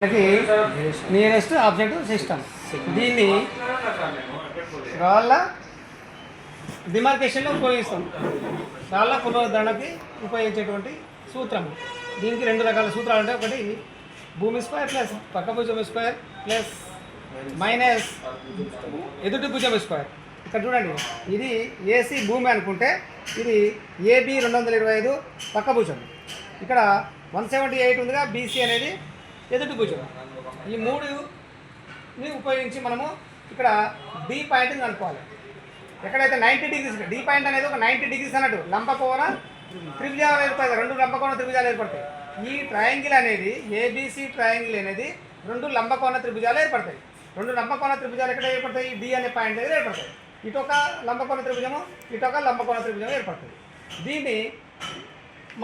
Nearest object system. దీన్ని రాళ్ళ డిమార్కేషన్లో ఉపయోగిస్తాం. రాళ్ళ పునరుద్ధరణకి ఉపయోగించేటువంటి సూత్రం. దీనికి రెండు రకాల సూత్రాలు ఉంటాయి. ఒకటి భూమి స్క్వేర్ ప్లస్ పక్క భుజం స్క్వేర్ ప్లస్ మైనస్ ఎదుటి భుజం స్క్వేర్. ఇక్కడ చూడండి, ఇది ఏసీ భూమి అనుకుంటే ఇది ఏబి 225 పక్క భుజం. ఇక్కడ 178 ఉందిగా, బీసీ అనేది ఎదుటి భుజం. ఈ మూడుని ఉపయోగించి మనము ఇక్కడ డి పాయింట్ని కనుక్కోవాలి. ఎక్కడైతే 90 డిగ్రీస్, డి పాయింట్ అనేది ఒక 90 డిగ్రీస్ అన్నట్టు లంబకోణ త్రిభుజాలు ఏర్పడతాయి. రెండు లంబకోణ త్రిభుజాలు ఏర్పడతాయి. ఈ ట్రయాంగిల్ అనేది ఏబిసి ట్రయాంగిల్ అనేది రెండు లంబకోణ త్రిభుజాలు ఏర్పడతాయి. రెండు లంబకోణ త్రిభుజాలు ఎక్కడ ఏర్పడతాయి? డి అనే పాయింట్ దగ్గర ఏర్పడతాయి. ఇటొక లంబకోణ త్రిభుజము, ఇటొక లంబకోణ త్రిభుజం ఏర్పడుతుంది. దీన్ని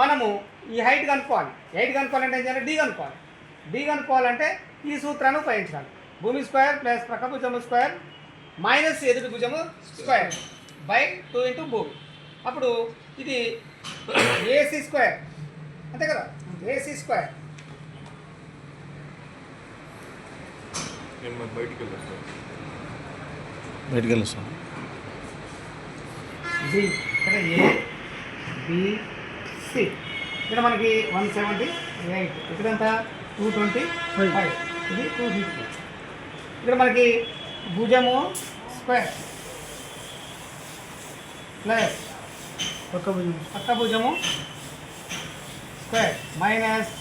మనము ఈ హైట్ కనుక్కోవాలి. హైట్ కనుక్కోవాలంటే ఏం చేయాలి? డి కనుక్కోవాలి. డి కనుక్కోవాలంటే ఈ సూత్రాన్ని ఉపయోగించాలి. భూమి స్క్వేర్ ప్లస్ ప్రక్క భుజము స్క్వేర్ మైనస్ ఎదుటి భుజము స్క్వేర్ బై 2 ఇంటూ భూమి. అప్పుడు ఇది ఏసీ స్క్వేర్, అంతే కదా? ఏసీ స్క్వేర్ బయటికి వెళ్ళొస్తాం. డి ఇక్కడ ఏ బి సి. ఇక్కడ మనకి 178, ఇక్కడంతా 225, ఇది 250. ఇక్కడ మనకి భుజము స్క్వేర్ ప్లస్ పక్క భుజము స్క్వేర్ మైనస్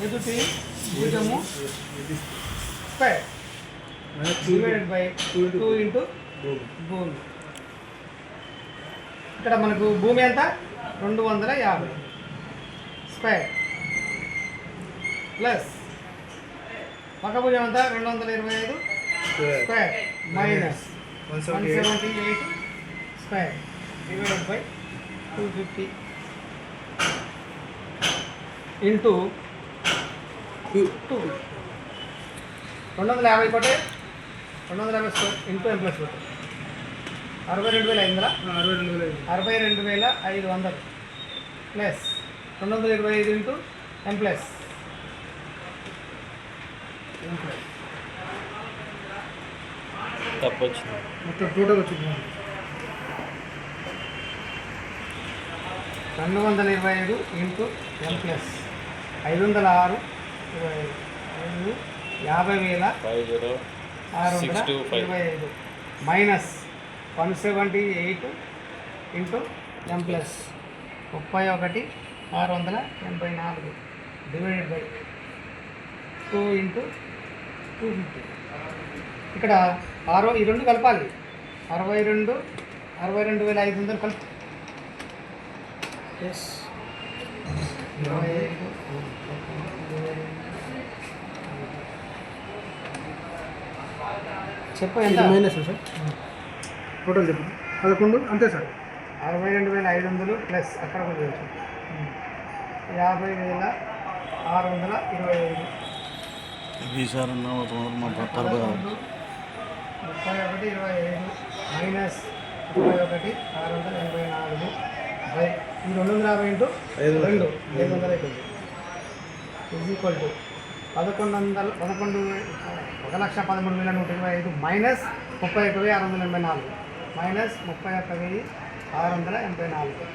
ఎదుటి భుజము స్క్వేర్ డివైడెడ్ బై 2 ఇంటూ భూమి. ఇక్కడ మనకు భూమి ఎంత? 250 స్క్వేర్ ప్లస్ పక్క భుజం ఎంత? 225 square minus 178 square divided by 250 into 2. 250 కొట్టే 250 స్క్వేర్ ఇంటూ ఎం ప్లస్ కొట్టే 62,500 62,500 ప్లస్ 225 ఇంటూ ఎం ప్లస్ తప్పు వచ్చింది. మొత్తం టోటల్ వచ్చింది 225 into M plus 506 50,625 minus 178 into M plus 31,684 divided by 2 into 250. ఇక్కడ ఈ రెండు కలపాలి. 62,500 కలిపి ఎస్ 25 చెప్పు ఎంత మైనస్ సార్? టోటల్ చెప్పు. 11 అంతే సార్. 62,500 ప్లస్ అక్కడ కొంచెం 50,625 31,25 మైనస్ 31,684 బై ఈ 250 into 2 500 is equal to 1,13,125 minus 31,684 minus 31,684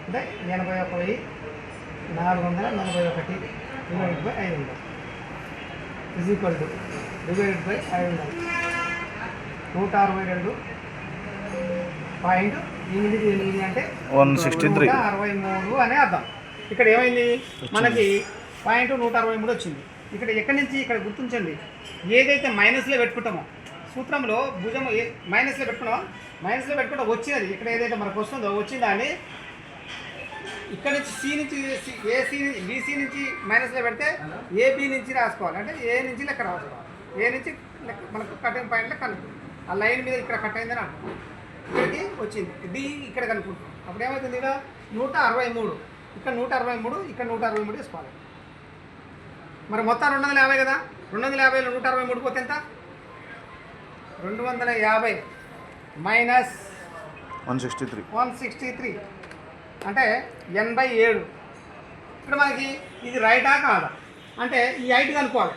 అంటే 81,441 divided by 500 is equal to divided by 500 162.8 అంటే 163 అనే అర్థం. ఇక్కడ ఏమైంది? మనకి పాయింట్ 163 వచ్చింది. ఇక్కడ ఎక్కడి నుంచి ఇక్కడ గుర్తించండి, ఏదైతే మైనస్లో పెట్టుకుంటామో సూత్రంలో భుజం మైనస్లో పెట్టుకున్నామో మైనస్లో పెట్టుకుంటా వచ్చినది ఇక్కడ ఏదైతే మనకు వస్తుందో వచ్చిందాన్ని ఇక్కడ నుంచి సి నుంచి ఏసీ బీసీ నుంచి మైనస్లో పెడితే ఏబి నుంచి రాసుకోవాలి. అంటే ఏ నుంచి లెక్క రాసుకోవాలి. ఏ నుంచి లెక్క మనకు కటింగ్ పాయింట్లో కనుక్కుంటాం. ఆ లైన్ మీద ఇక్కడ కట్ అయిందని అంటాం. ఇక్కడికి వచ్చింది డి ఇక్కడ కనుక్కుంటాం. అప్పుడు ఏమవుతుంది? ఇక్కడ 163, ఇక్కడ 163, ఇక్కడ 163 వేసుకోవాలి. మరి మొత్తం 250 కదా. 250లో 163 పోతే ఎంత? 250 మైనస్ 163 అంటే 87. ఇక్కడ మనకి ఇది రైటా కాదా? అంటే ఈ హైట్ కనుక్కోవాలి.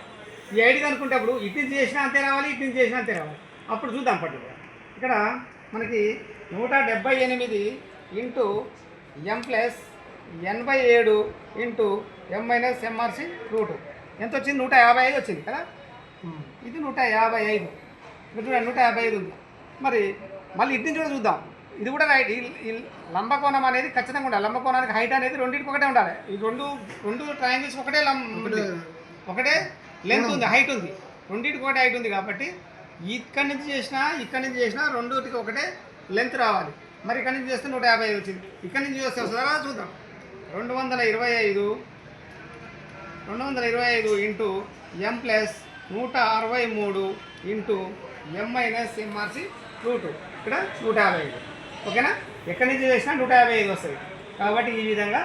ఈ హైట్ కనుక్కుంటప్పుడు ఇటు నుంచి చేసినా అంతే రావాలి, ఇటు నుంచి చేసినా అంతే రావాలి. అప్పుడు చూద్దాం పట్టుగా. ఇక్కడ మనకి 178 ఇంటూ ఎం ప్లస్ 87 ఇంటూ ఎం మైనస్ ఎంఆర్సి రూటు ఎంత వచ్చింది? 155 వచ్చింది కదా. ఇది 155, ఇక్కడ చూడండి 155 ఉంది. మరి మళ్ళీ ఇటు నుంచి కూడా చూద్దాం. ఇది కూడా రైట్. ఈ లంబకోణం అనేది ఖచ్చితంగా ఉండాలి. లంబకోణానికి హైట్ అనేది రెండింటికి ఒకటే ఉండాలి. ఈ రెండు ట్రయాంగిల్స్ ఒకటే లెంత్ ఉంది, హైట్ ఉంది, రెండింటికి ఒకటే హైట్ ఉంది. కాబట్టి ఇక్కడి నుంచి చేసినా రెండింటికి ఒకటే లెంత్ రావాలి. మరి ఇక్కడి నుంచి చేస్తే 155 వచ్చింది. ఇక్కడి నుంచి చేస్తే వస్తుందా చూద్దాం. 225 ఇంటూ ఎం ప్లస్ 163 ఇంటూ ఎం మైనస్ ఎంఆర్సి రూటు ఇక్కడ 155. ఓకేనా? ఎక్కడి నుంచి చేసినా 155 వస్తుంది. కాబట్టి ఈ విధంగా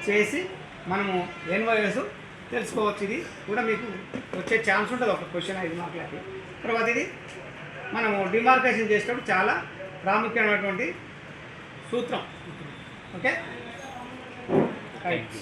చేసి మనము ఎన్వైఎస్ తెలుసుకోవచ్చు. ఇది కూడా మీకు వచ్చే ఛాన్స్ ఉంటుంది ఒక క్వశ్చన్ 5 మార్కులకి. తర్వాత ఇది మనము డిమార్కేషన్ చేసేటప్పుడు చాలా ప్రాముఖ్యమైనటువంటి సూత్రం. Okay right.